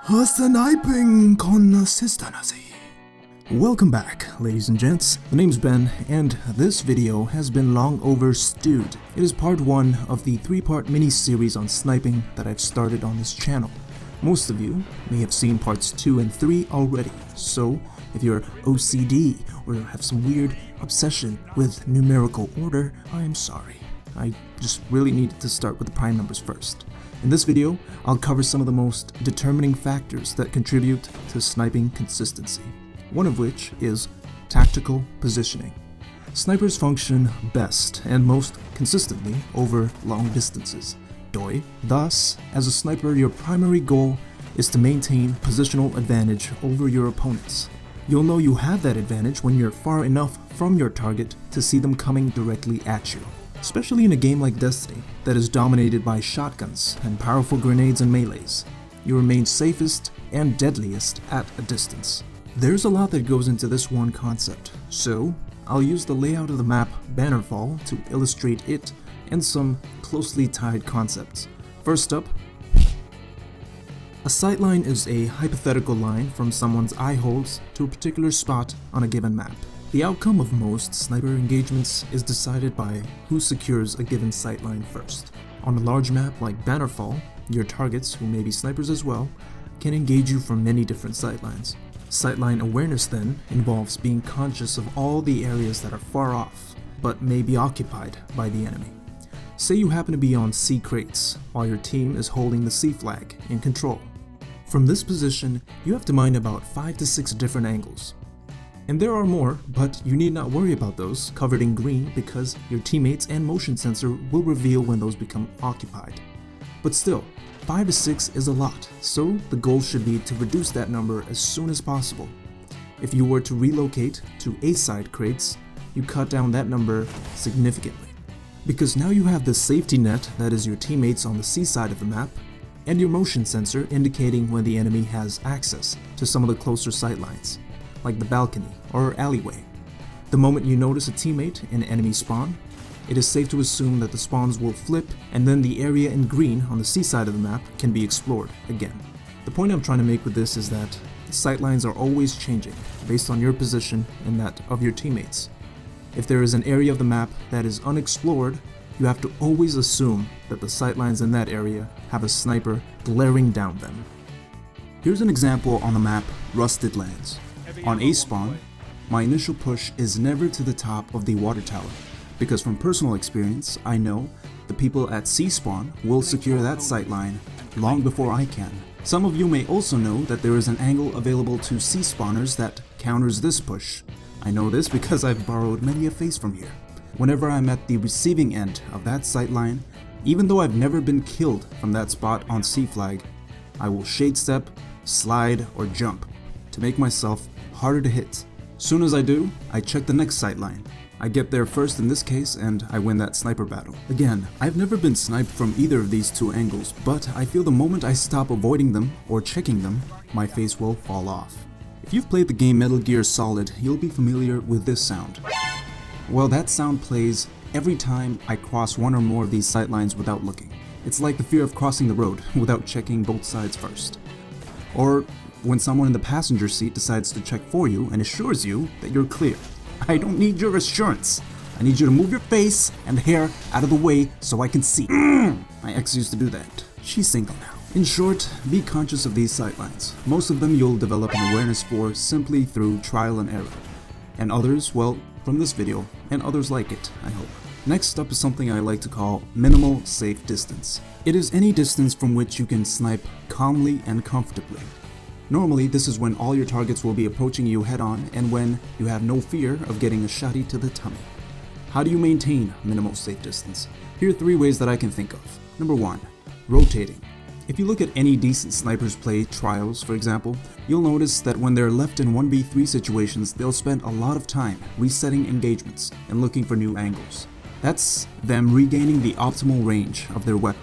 Sniping consistency. Welcome back, ladies and gents. The name's Ben, and this video has been long overstewed. It is part 1 of the 3-part mini-series on sniping that I've started on this channel. Most of you may have seen parts 2 and 3 already, so if you're OCD or have some weird obsession with numerical order, I am sorry. I just really needed to start with the prime numbers first. In this video, I'll cover some of the most determining factors that contribute to sniping consistency, one of which is tactical positioning. Snipers function best and most consistently over long distances. Thus, as a sniper, your primary goal is to maintain positional advantage over your opponents. You'll know you have that advantage when you're far enough from your target to see them coming directly at you. Especially in a game like Destiny that is dominated by shotguns and powerful grenades and melees, you remain safest and deadliest at a distance. There's a lot that goes into this one concept, so I'll use the layout of the map Bannerfall to illustrate it and some closely tied concepts. First up, a sightline is a hypothetical line from someone's eye holes to a particular spot on a given map. The outcome of most sniper engagements is decided by who secures a given sightline first. On a large map like Bannerfall, your targets, who may be snipers as well, can engage you from many different sightlines. Sightline awareness then involves being conscious of all the areas that are far off, but may be occupied by the enemy. Say you happen to be on C crates, while your team is holding the C flag in control. From this position, you have to mind about 5 to 6 different angles. And there are more, but you need not worry about those covered in green because your teammates and motion sensor will reveal when those become occupied. But still, 5 to 6 is a lot, so the goal should be to reduce that number as soon as possible. If you were to relocate to A-side crates, you cut down that number significantly. Because now you have the safety net that is your teammates on the C side of the map, and your motion sensor indicating when the enemy has access to some of the closer sightlines, like the balcony or alleyway. The moment you notice a teammate in enemy spawn, it is safe to assume that the spawns will flip and then the area in green on the C side of the map can be explored again. The point I'm trying to make with this is that the sightlines are always changing based on your position and that of your teammates. If there is an area of the map that is unexplored, you have to always assume that the sightlines in that area have a sniper glaring down them. Here's an example on the map Rusted Lands. On A spawn, my initial push is never to the top of the water tower, because from personal experience, I know the people at C spawn will secure that sightline long before I can. Some of you may also know that there is an angle available to C spawners that counters this push. I know this because I've borrowed many a face from here. Whenever I'm at the receiving end of that sightline, even though I've never been killed from that spot on C flag, I will shade step, slide, or jump to make myself harder to hit. Soon as I do, I check the next sightline. I get there first in this case and I win that sniper battle. Again, I've never been sniped from either of these two angles, but I feel the moment I stop avoiding them or checking them, my face will fall off. If you've played the game Metal Gear Solid, you'll be familiar with this sound. Well, that sound plays every time I cross one or more of these sightlines without looking. It's like the fear of crossing the road without checking both sides first. Or when someone in the passenger seat decides to check for you and assures you that you're clear. I don't need your assurance. I need you to move your face and hair out of the way so I can see. My ex used to do that. She's single now. In short, be conscious of these sightlines. Most of them you'll develop an awareness for simply through trial and error. And others, well, from this video, and others like it, I hope. Next up is something I like to call minimal safe distance. It is any distance from which you can snipe calmly and comfortably. Normally, this is when all your targets will be approaching you head-on and when you have no fear of getting a shotty to the tummy. How do you maintain minimal safe distance? Here are 3 ways that I can think of. Number 1, rotating. If you look at any decent snipers play trials, for example, you'll notice that when they're left in 1v3 situations, they'll spend a lot of time resetting engagements and looking for new angles. That's them regaining the optimal range of their weapon.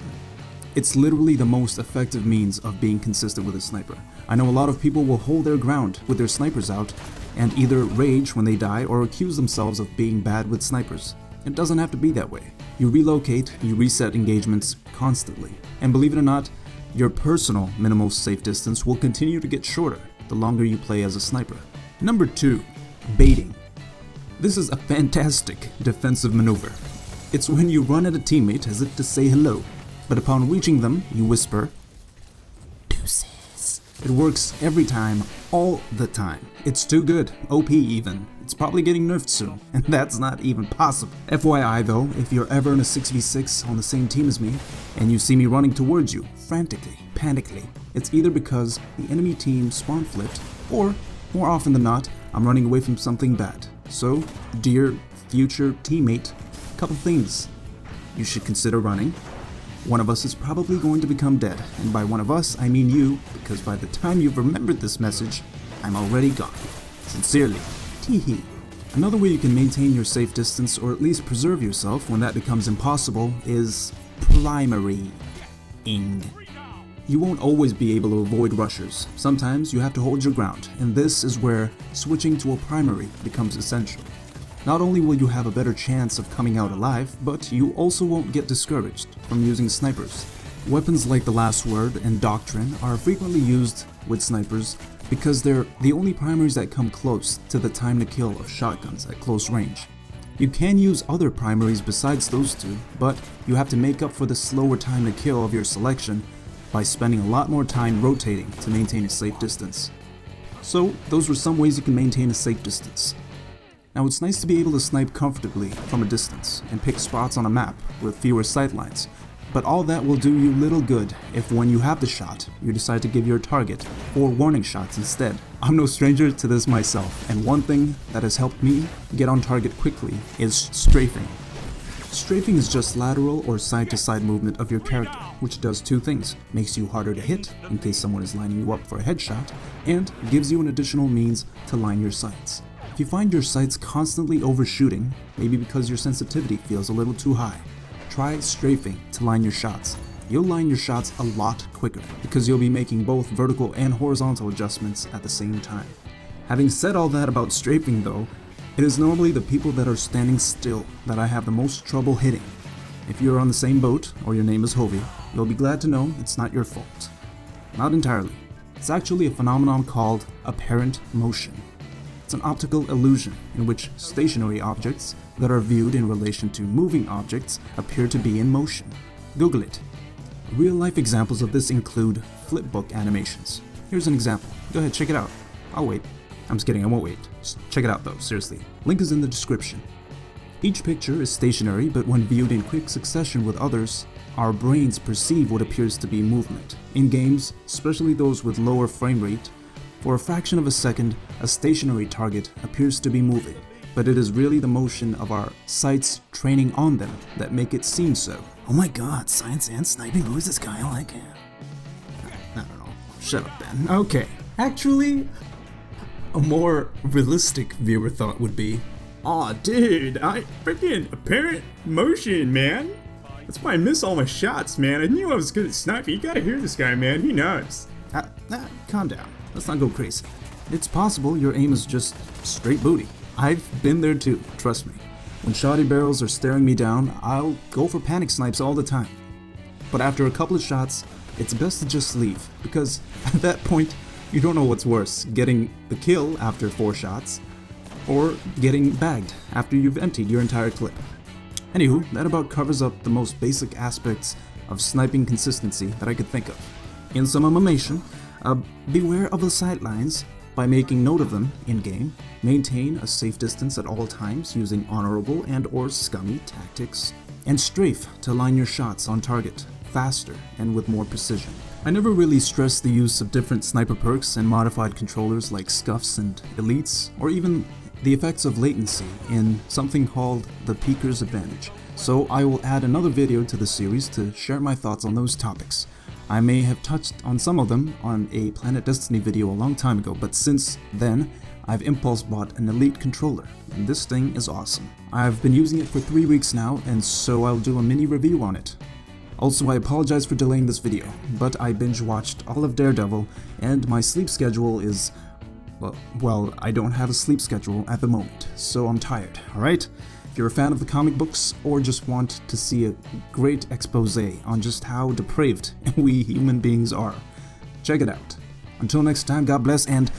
It's literally the most effective means of being consistent with a sniper. I know a lot of people will hold their ground with their snipers out and either rage when they die or accuse themselves of being bad with snipers. It doesn't have to be that way. You relocate, you reset engagements constantly. And believe it or not, Your personal minimal safe distance will continue to get shorter the longer you play as a sniper. Number 2. Baiting. This is a fantastic defensive maneuver. It's when you run at a teammate as if to say hello, but upon reaching them, you whisper, "Deuces." It works every time, all the time. It's too good, OP even. It's probably getting nerfed soon, and that's not even possible. FYI though, if you're ever in a 6v6 on the same team as me, and you see me running towards you, frantically, panically, it's either because the enemy team spawn flipped, or, more often than not, I'm running away from something bad. So, dear future teammate, couple things you should consider running. One of us is probably going to become dead, and by one of us, I mean you, because by the time you've remembered this message, I'm already gone. Sincerely, Teehee. Another way you can maintain your safe distance, or at least preserve yourself when that becomes impossible, is primary-ing. You won't always be able to avoid rushers. Sometimes you have to hold your ground, and this is where switching to a primary becomes essential. Not only will you have a better chance of coming out alive, but you also won't get discouraged from using snipers. Weapons like the Last Word and Doctrine are frequently used with snipers because they're the only primaries that come close to the time to kill of shotguns at close range. You can use other primaries besides those two, but you have to make up for the slower time to kill of your selection by spending a lot more time rotating to maintain a safe distance. So those were some ways you can maintain a safe distance. Now it's nice to be able to snipe comfortably from a distance and pick spots on a map with fewer sightlines, but all that will do you little good if when you have the shot, you decide to give your target 4 warning shots instead. I'm no stranger to this myself, and one thing that has helped me get on target quickly is strafing. Strafing is just lateral or side-to-side movement of your character, which does 2 things: makes you harder to hit in case someone is lining you up for a headshot, and gives you an additional means to line your sights. If you find your sights constantly overshooting, maybe because your sensitivity feels a little too high, try strafing to line your shots. You'll line your shots a lot quicker because you'll be making both vertical and horizontal adjustments at the same time. Having said all that about strafing though, it is normally the people that are standing still that I have the most trouble hitting. If you're on the same boat, or your name is Hovey, you'll be glad to know it's not your fault. Not entirely. It's actually a phenomenon called apparent motion. It's an optical illusion in which stationary objects that are viewed in relation to moving objects appear to be in motion. Google it. Real-life examples of this include flipbook animations. Here's an example. Go ahead, check it out. I'll wait. I'm just kidding, I won't wait. Just check it out though, seriously. Link is in the description. Each picture is stationary, but when viewed in quick succession with others, our brains perceive what appears to be movement. In games, especially those with lower frame rate, for a fraction of a second, a stationary target appears to be moving, but it is really the motion of our sights training on them that make it seem so. Oh my god, science and sniping, who is this guy? I like him. I don't know. Shut up, Ben. Okay. Actually, a more realistic viewer thought would be, aw dude, I freaking apparent motion, man. That's why I miss all my shots, man. I knew I was good at sniping. You gotta hear this guy, man. He knows. Calm down. Let's not go crazy. It's possible your aim is just straight booty. I've been there too, trust me. When shoddy barrels are staring me down, I'll go for panic snipes all the time. But after a couple of shots, it's best to just leave, because at that point, you don't know what's worse, getting the kill after 4 shots, or getting bagged after you've emptied your entire clip. Anywho, that about covers up the most basic aspects of sniping consistency that I could think of. In summation, beware of the sightlines by making note of them in-game, maintain a safe distance at all times using honorable and or scummy tactics, and strafe to line your shots on target faster and with more precision. I never really stressed the use of different sniper perks and modified controllers like scuffs and elites, or even the effects of latency in something called the Peeker's Advantage, so I will add another video to the series to share my thoughts on those topics. I may have touched on some of them on a Planet Destiny video a long time ago, but since then, I've impulse bought an Elite controller, and this thing is awesome. I've been using it for 3 weeks now, and so I'll do a mini review on it. Also, I apologize for delaying this video, but I binge watched all of Daredevil, and my sleep schedule is... well, I don't have a sleep schedule at the moment, so I'm tired, alright? If you're a fan of the comic books or just want to see a great expose on just how depraved we human beings are, check it out. Until next time, God bless and